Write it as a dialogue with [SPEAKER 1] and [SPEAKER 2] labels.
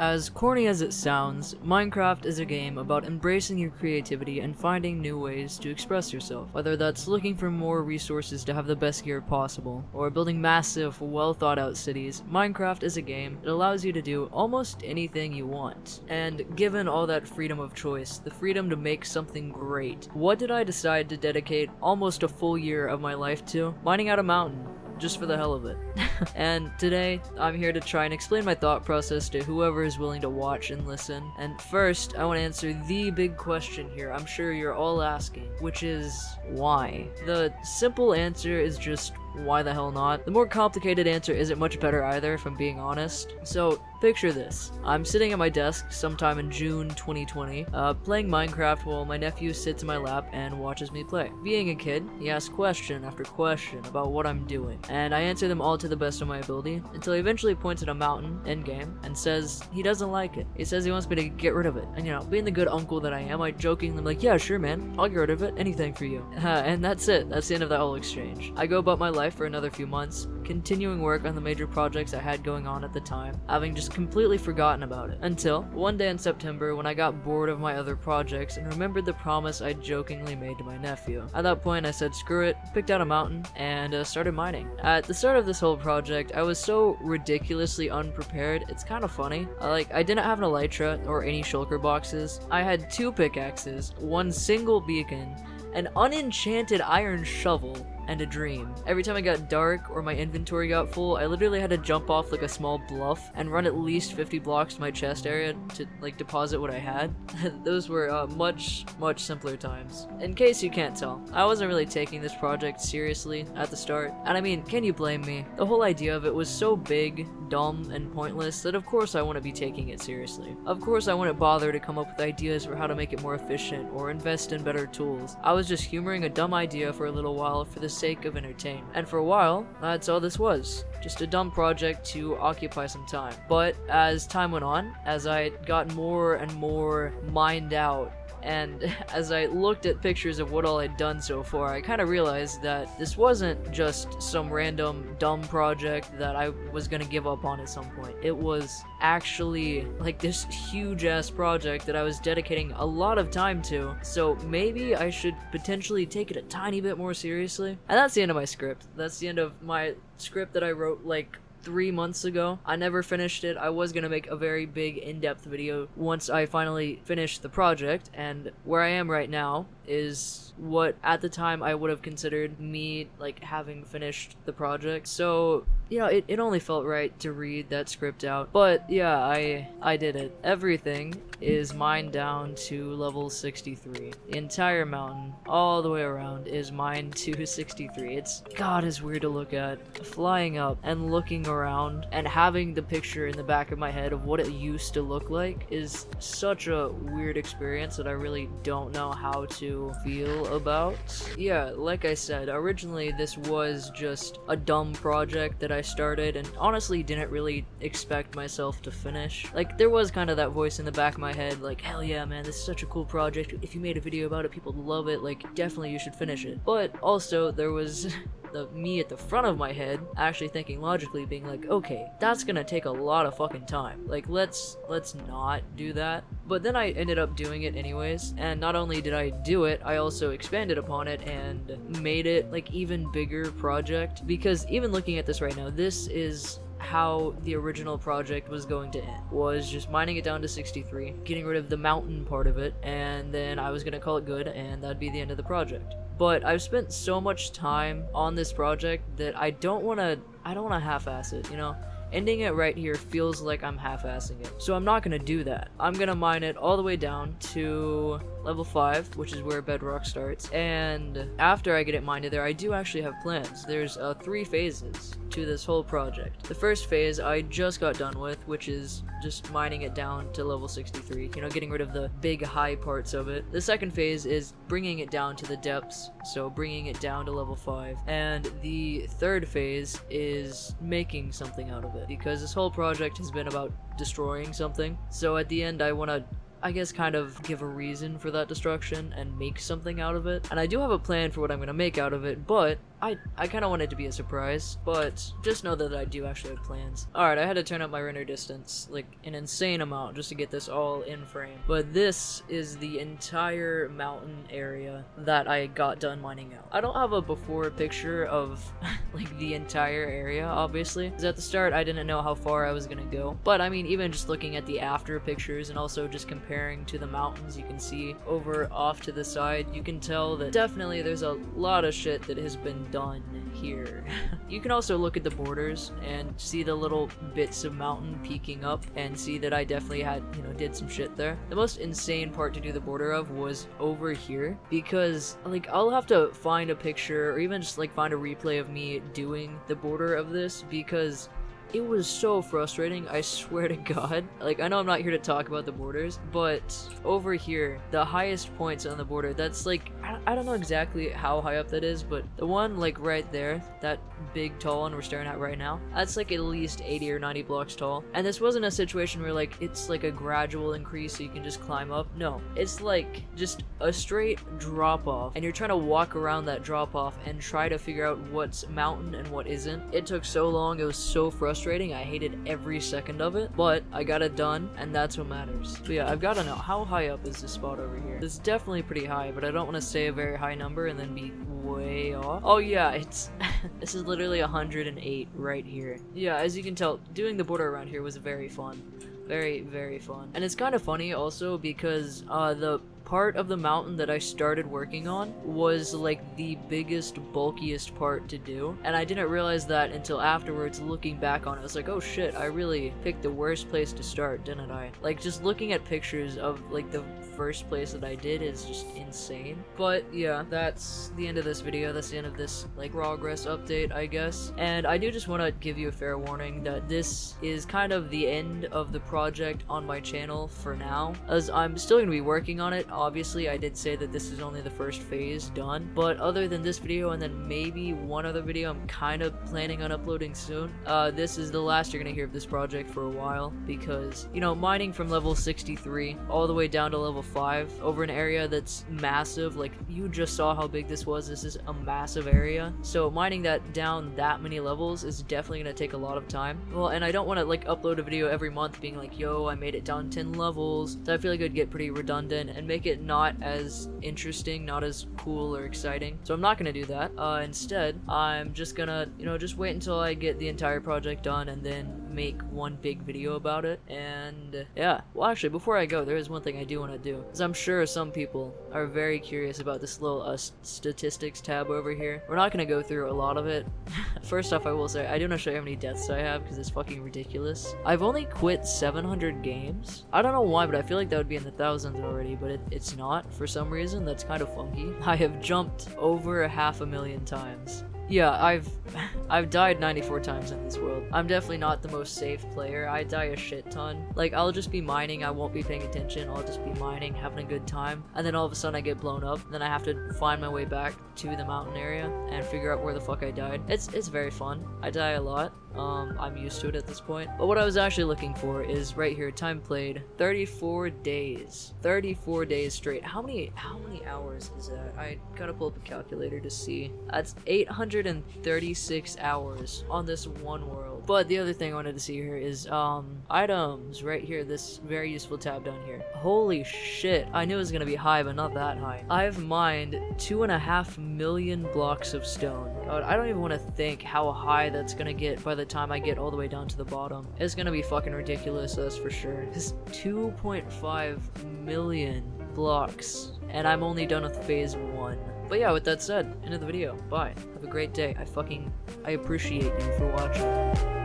[SPEAKER 1] As corny as it sounds, Minecraft is a game about embracing your creativity and finding new ways to express yourself, whether that's looking for more resources to have the best gear possible, or building massive, well thought out cities. Minecraft is a game that allows you to do almost anything you want. And given all that freedom of choice, the freedom to make something great, what did I decide to dedicate almost a full year of my life to? Mining out a mountain. Just for the hell of it. And today, I'm here to try and explain my thought process to whoever is willing to watch and listen. And first, I want to answer the big question here I'm sure you're all asking, which is, why? The simple answer is just, why the hell not? The more complicated answer isn't much better either, if I'm being honest. So, picture this. I'm sitting at my desk sometime in June 2020, playing Minecraft while my nephew sits in my lap and watches me play. Being a kid, he asks question after question about what I'm doing, and I answer them all to the best of my ability, until he eventually points at a mountain, endgame, and says he doesn't like it. He says he wants me to get rid of it. And being the good uncle that I am, I jokingly like, yeah, sure man, I'll get rid of it, anything for you. And that's it. That's the end of that whole exchange. I go about my life for another few months, continuing work on the major projects I had going on at the time, having just completely forgotten about it. Until one day in September when I got bored of my other projects and remembered the promise I jokingly made to my nephew. At that point I said screw it, picked out a mountain, and started mining. At the start of this whole project, I was so ridiculously unprepared, it's kind of funny. I didn't have an elytra or any shulker boxes. I had 2 pickaxes, 1 single beacon, an unenchanted iron shovel, and a dream. Every time it got dark or my inventory got full, I literally had to jump off like a small bluff and run at least 50 blocks to my chest area to deposit what I had. Those were much simpler times. In case you can't tell, I wasn't really taking this project seriously at the start. And I mean, can you blame me? The whole idea of it was so big, dumb, and pointless that of course I wouldn't be taking it seriously. Of course I wouldn't bother to come up with ideas for how to make it more efficient or invest in better tools. I was just humoring a dumb idea for a little while for the sake of entertainment. And for a while, that's all this was. Just a dumb project to occupy some time. But as time went on, as I got more and more mined out, and as I looked at pictures of what all I'd done so far, I kind of realized that this wasn't just some random dumb project that I was gonna give up on at some point. It was actually like this huge ass project that I was dedicating a lot of time to, so maybe I should potentially take it a tiny bit more seriously. And that's the end of my script. That's the end of my script that I wrote like 3 months ago. I never finished it. I was gonna make a very big in-depth video once I finally finished the project, and where I am right now is what at the time I would have considered me having finished the project. So it only felt right to read that script out. But yeah, I did it. Everything is mined down to level 63. The entire mountain, all the way around, is mined to 63. God, it's weird to look at. Flying up and looking around and having the picture in the back of my head of what it used to look like is such a weird experience that I really don't know how to feel about. Yeah, like I said, originally this was just a dumb project that I started and honestly didn't really expect myself to finish. There was kind of that voice in the back of my head hell yeah man, this is such a cool project, if you made a video about it people would love it, definitely you should finish it. But also there was the me at the front of my head actually thinking logically, being okay, that's gonna take a lot of fucking time, let's not do that. But then I ended up doing it anyways, and not only did I do it, I also expanded upon it and made it even bigger project, because even looking at this right now, this is how the original project was going to end, was just mining it down to 63, getting rid of the mountain part of it, and then I was gonna call it good and that'd be the end of the project. But I've spent so much time on this project that I don't want to half-ass it, Ending it right here feels like I'm half-assing it. So I'm not going to do that. I'm going to mine it all the way down to level 5, which is where Bedrock starts. And after I get it mined there, I do actually have plans. There's 3 phases to this whole project. The first phase I just got done with, which is just mining it down to level 63, getting rid of the big high parts of it. The second phase is bringing it down to the depths, so bringing it down to level 5. And the third phase is making something out of it, because this whole project has been about destroying something. So at the end I want to I guess kind of give a reason for that destruction and make something out of it. And I do have a plan for what I'm going to make out of it, but I kind of want it to be a surprise, but just know that I do actually have plans. Alright, I had to turn up my render distance, like, an insane amount just to get this all in frame. But this is the entire mountain area that I got done mining out. I don't have a before picture of, like, the entire area, obviously, because at the start I didn't know how far I was gonna go. But, I mean, even just looking at the after pictures and also just comparing to the mountains you can see over off to the side, you can tell that definitely there's a lot of shit that has been done here. You can also look at the borders and see the little bits of mountain peeking up and see that I definitely had, you know, did some shit there. The most insane part to do the border of was over here, because like I'll have to find a picture or even just like find a replay of me doing the border of this, because it was so frustrating, I swear to God. Like, I know I'm not here to talk about the borders, but over here, the highest points on the border, that's like, I don't know exactly how high up that is, but the one like right there, that big tall one we're staring at right now, that's like at least 80 or 90 blocks tall. And this wasn't a situation where like it's like a gradual increase so you can just climb up. No, it's like just a straight drop off, and you're trying to walk around that drop off and try to figure out what's mountain and what isn't. It took so long, it was so frustrating. I hated every second of it, but I got it done, and that's what matters. But yeah, I've got to know, how high up is this spot over here? It's definitely pretty high, but I don't want to say a very high number and then be way off. Oh yeah, it's this is literally 108 right here. Yeah, as you can tell, doing the border around here was very fun. Very, very fun. And it's kind of funny also because the part of the mountain that I started working on was like the biggest, bulkiest part to do, and I didn't realize that until afterwards. Looking back on it, I was like, oh shit, I really picked the worst place to start, didn't I? Like, just looking at pictures of like the first place that I did is just insane. But yeah, that's the end of this video. That's the end of this like progress update, I guess. And I do just want to give you a fair warning that this is kind of the end of the project on my channel for now, as I'm still going to be working on it. Obviously, I did say that this is only the first phase done, but other than this video and then maybe one other video I'm kind of planning on uploading soon, this is the last you're gonna hear of this project for a while, because, you know, mining from level 63 all the way down to level 5 over an area that's massive, like you just saw how big this was. This is a massive area, so mining that down that many levels is definitely gonna take a lot of time. Well, and I don't want to like upload a video every month being like, yo, I made it down 10 levels, so I feel like it'd get pretty redundant and make it not as interesting, not as cool or exciting. So I'm not gonna do that. Instead, I'm just gonna, you know, just wait until I get the entire project done and then make one big video about it. And yeah, well, actually, before I go, there is one thing I do want to do, because I'm sure some people are very curious about this little statistics tab over here. We're not gonna go through a lot of it. First off, I will say I do not show you how many deaths I have, because it's fucking ridiculous. I've only quit 700 games. I don't know why, but I feel like that would be in the thousands already, but it's not for some reason. That's kind of funky. I have jumped over 500,000 times. Yeah, I've died 94 times in this world. I'm definitely not the most safe player. I die a shit ton. Like, I'll just be mining, I won't be paying attention, I'll just be mining, having a good time, and then all of a sudden I get blown up, then I have to find my way back to the mountain area and figure out where the fuck I died. It's very fun. I die a lot. I'm used to it at this point. But what I was actually looking for is right here, time played, 34 days. 34 days straight. How many hours is that? I gotta pull up a calculator to see. That's 836 hours on this one world. But the other thing I wanted to see here is items right here, this very useful tab down here. Holy shit, I knew it was gonna be high, but not that high. I've mined 2.5 million blocks of stone. God, I don't even want to think how high that's gonna get by the time I get all the way down to the bottom. It's gonna be fucking ridiculous, that's for sure. It's 2.5 million blocks, and I'm only done with phase 1. But yeah, with that said, end of the video. Bye. Have a great day. I appreciate you for watching.